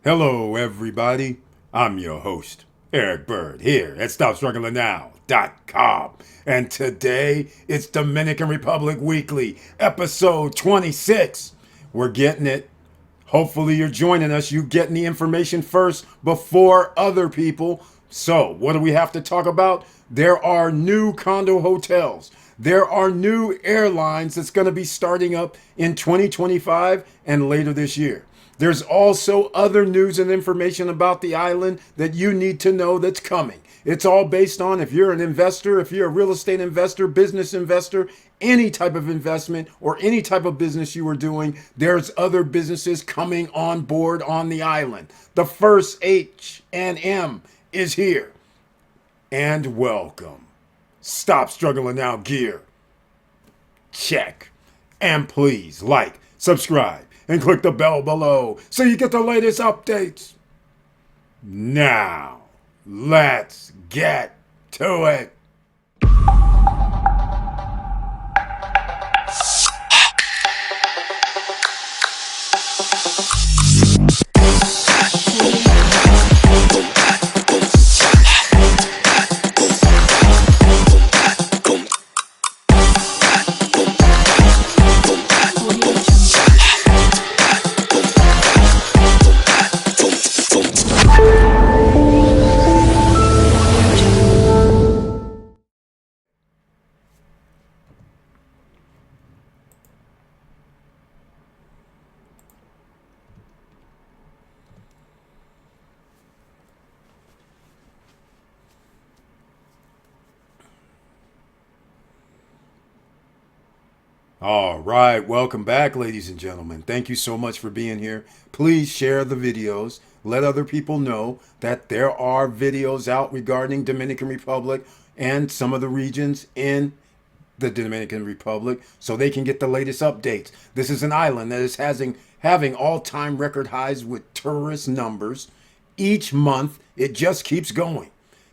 Hello, everybody. I'm your host, Eric Bird, here at StopStrugglingNow.com. And today, it's Dominican Republic Weekly, episode 26. We're getting it. Hopefully, you're joining us. You getting the information first before other people. So, what do we have to talk about? There are new condo hotels. There are new airlines that's going to be starting up in 2025 and later this year. There's also other news and information about the island that you need to know that's coming. It's all based on if you're an investor, if you're a real estate investor, business investor, any type of investment or any type of business you are doing, there's other businesses coming on board on the island. The first H&M is here. And welcome. Stop Struggling Now gear. Check. And please like, subscribe, and click the bell below so you get the latest updates. Now, let's get to it. All right, welcome back, ladies and gentlemen. Thank you so much for being here. Please share the videos. Let other people know that there are videos out regarding Dominican Republic and some of the regions in the Dominican Republic so they can get the latest updates. This is an island that is having all-time record highs with tourist numbers. Each month, it just keeps going.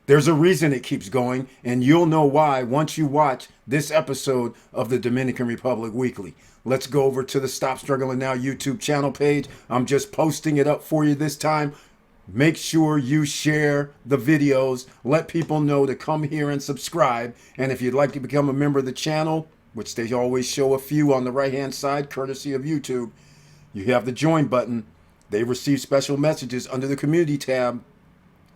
There's a reason it keeps going, and you'll know why once you watch this episode of the Dominican Republic Weekly. Let's go over to the Stop Struggling Now YouTube channel page. I'm just posting it up for you this time. Make sure you share the videos. Let people know to come here and subscribe. And if you'd like to become a member of the channel, which they always show a few on the right-hand side, courtesy of YouTube, you have the join button. They receive special messages under the community tab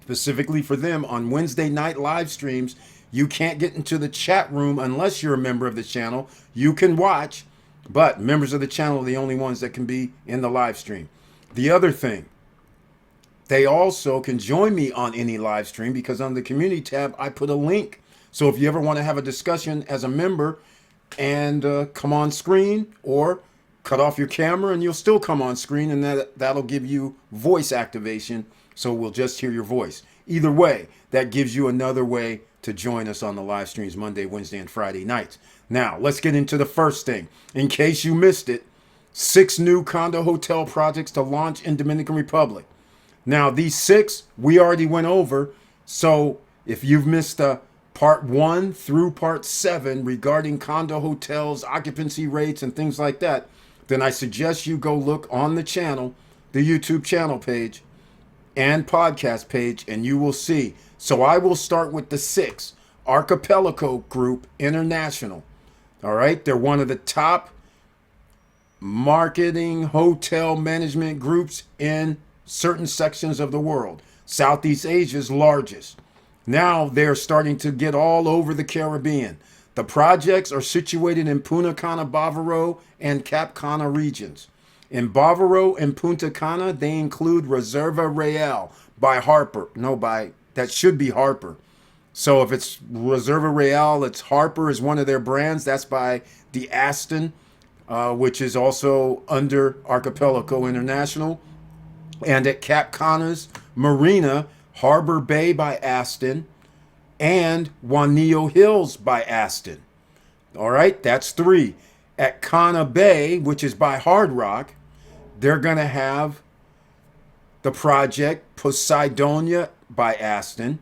specifically for them on Wednesday night live streams. You can't get into the chat room unless you're a member of the channel. You can watch, but members of the channel are the only ones that can be in the live stream. The other thing, they also can join me on any live stream because on the community tab, I put a link. So if you ever want to have a discussion as a member and come on screen, or cut off your camera and you'll still come on screen, and that'll give you voice activation. So we'll just hear your voice. Either way, that gives you another way to join us on the live streams Monday, Wednesday, and Friday nights. Now, let's get into the first thing. In case you missed it, 6 new condo hotel projects to launch in Dominican Republic. Now, these 6 we already went over. So if you've missed part 1 through part 7 regarding condo hotels, occupancy rates, and things like that, then I suggest you go look on the channel, the YouTube channel page, and podcast page, and you will see. So I will start with the 6 Archipelago Group International. All right, they're one of the top marketing hotel management groups in certain sections of the world. Southeast Asia's largest. Now they're starting to get all over the Caribbean. The projects are situated in Punta Cana, Bavaro, and Cap Cana regions. In Bavaro and Punta Cana, they include Reserva Real by Harper. That should be Harper. So if it's Reserva Real, it's Harper is one of their brands. That's by the Aston, which is also under Archipelago International. And at Cap Cana's Marina, Harbor Bay by Aston, and Juanillo Hills by Aston. All right, that's 3. At Cana Bay, which is by Hard Rock, they're going to have the project Poseidonia by Aston,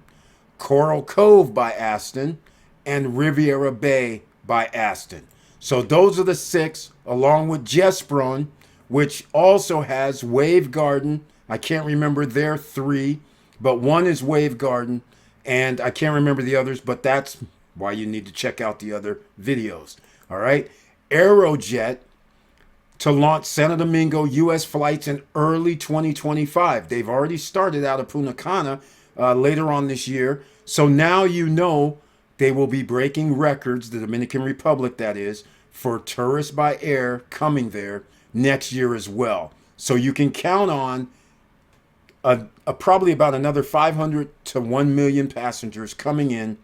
Coral Cove by Aston, and Riviera Bay by Aston. So those are the 6, along with Jesperon, which also has Wave Garden I can't remember their three, but one is Wave Garden, and I can't remember the others, but that's why you need to check out the other videos. All right. Arajet to launch Santo Domingo U.S. flights in early 2025. They've already started out of Punta Cana later on this year. So now you know they will be breaking records, the Dominican Republic that is, for tourists by air coming there next year as well. So you can count on probably about another 500 to 1 million passengers coming in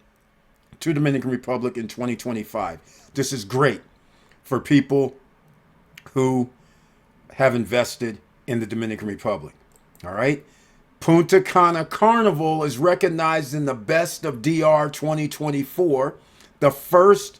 to Dominican Republic in 2025. This is great for people who have invested in the Dominican Republic. All right. Punta Cana Carnival is recognized in the Best of DR 2024, the 1st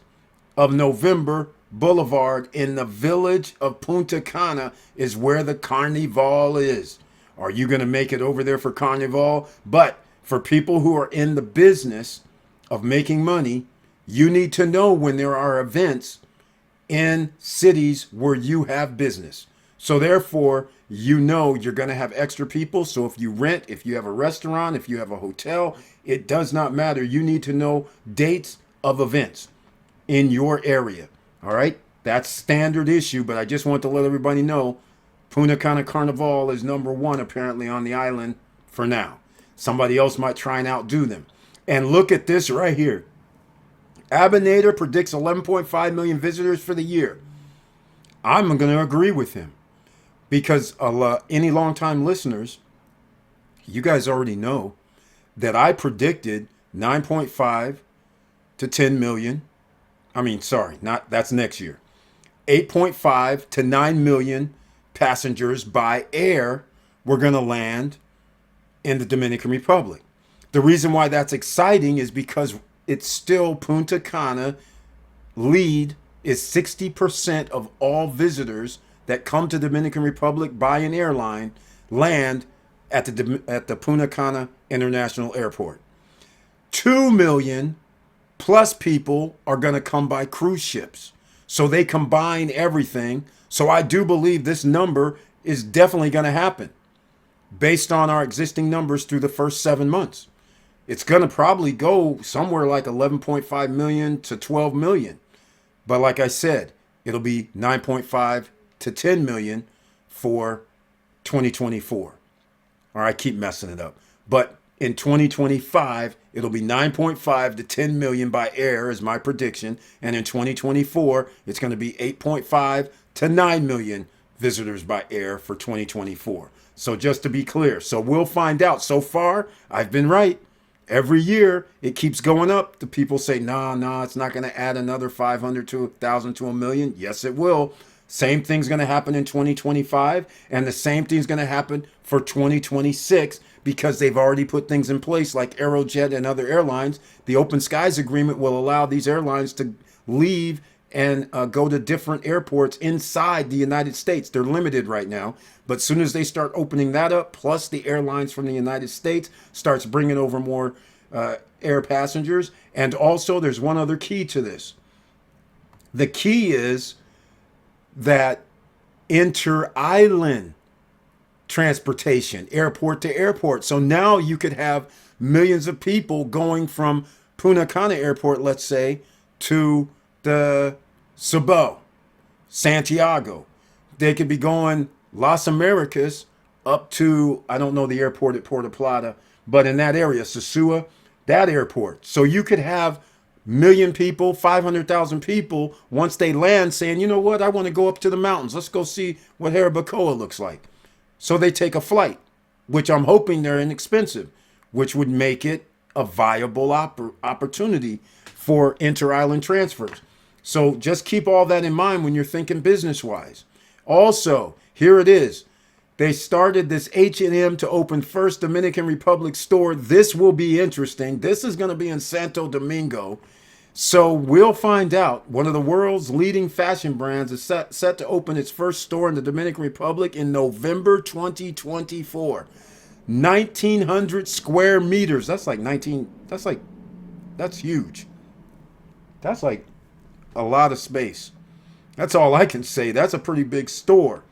of November Boulevard in the village of Punta Cana is where the Carnival is. Are you going to make it over there for Carnival? But for people who are in the business of making money, you need to know when there are events in cities where you have business. So therefore, you know you're going to have extra people. So if you rent, if you have a restaurant, if you have a hotel, it does not matter. You need to know dates of events in your area. All right. That's standard issue, but I just want to let everybody know Punta Cana Carnival is number one apparently on the island for now. Somebody else might try and outdo them. And look at this right here. Abinator predicts 11.5 million visitors for the year. I'm going to agree with him because any longtime listeners, you guys already know that I predicted 9.5 to 10 million. I mean, sorry, that's next year. 8.5 to 9 million passengers by air were going to land in the Dominican Republic. The reason why that's exciting is because it's still Punta Cana lead is 60% of all visitors that come to Dominican Republic by an airline land at the Punta Cana International Airport. 2 million plus people are going to come by cruise ships. So they combine everything. So I do believe this number is definitely going to happen based on our existing numbers through the first 7 months. It's going to probably go somewhere like 11.5 million to 12 million. But like I said, it'll be 9.5 to 10 million for 2024. Or I keep messing it up. But in 2025, it'll be 9.5 to 10 million by air is my prediction. And in 2024, it's going to be 8.5 to 9 million visitors by air for 2024. So just to be clear, so we'll find out. So far, I've been right. Every year, it keeps going up. The people say, nah, it's not going to add another 500 to 1,000 to a million. Yes, it will. Same thing's going to happen in 2025. And the same thing's going to happen for 2026 because they've already put things in place like Arajet and other airlines. The Open Skies Agreement will allow these airlines to leave and go to different airports inside the United States. They're limited right now. But as soon as they start opening that up, plus the airlines from the United States starts bringing over more air passengers. And also there's one other key to this. The key is that inter-island transportation, airport to airport. So now you could have millions of people going from Punta Cana Airport, let's say, to the Cebu, Santiago. They could be going Las Americas up to, I don't know the airport at Puerto Plata, but in that area, Sosua, that airport. So you could have million people, 500,000 people, once they land saying, you know what, I want to go up to the mountains. Let's go see what Jarabacoa looks like. So they take a flight, which I'm hoping they're inexpensive, which would make it a viable opportunity for inter-island transfers. So just keep all that in mind when you're thinking business-wise. Also, here it is. They started this H&M to open first Dominican Republic store. This will be interesting. This is going to be in Santo Domingo. So we'll find out. One of the world's leading fashion brands is set to open its first store in the Dominican Republic in November 2024. 1,900 square meters. That's huge. That's like a lot of space. That's all I can say. That's a pretty big store.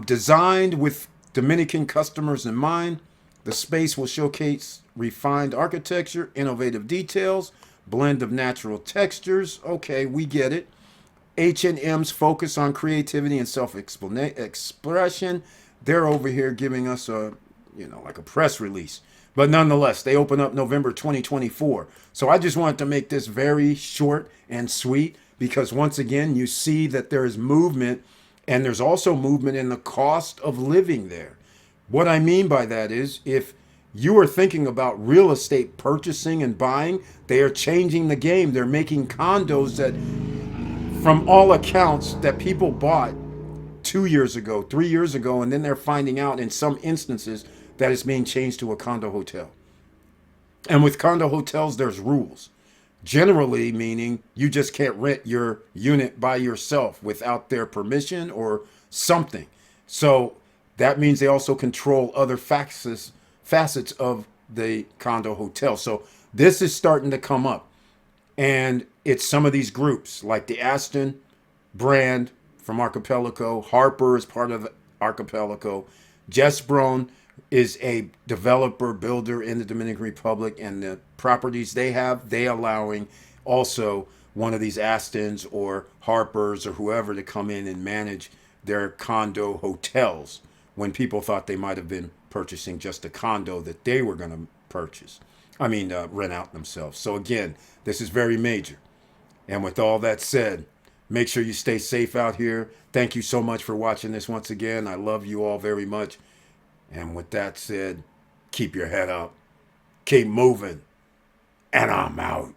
Designed with Dominican customers in mind. The space will showcase refined architecture, innovative details, blend of natural textures. Okay, we get it. H&M's focus on creativity and self-expression. They're over here giving us a, like a press release. But nonetheless, they open up November 2024. So I just wanted to make this very short and sweet because once again, you see that there is movement, and there's also movement in the cost of living there. What I mean by that is if you are thinking about real estate purchasing and buying, they are changing the game. They're making condos that, from all accounts, that people bought 2 years ago, 3 years ago, and then they're finding out in some instances that it's being changed to a condo hotel. And with condo hotels, there's rules. Generally, meaning you just can't rent your unit by yourself without their permission or something. So that means they also control other facets of the condo hotel. So this is starting to come up. And it's some of these groups like the Aston brand from Archipelago. Harper is part of Archipelago. Jess Brown is a developer builder in the Dominican Republic, and the properties they have, they allowing also one of these Astons or Harpers or whoever to come in and manage their condo hotels when people thought they might have been purchasing just a condo that they were going to rent out themselves. So again, this is very major. And with all that said, make sure you stay safe out here. Thank you so much for watching this once again. I love you all very much. And with that said, keep your head up, keep moving, and I'm out.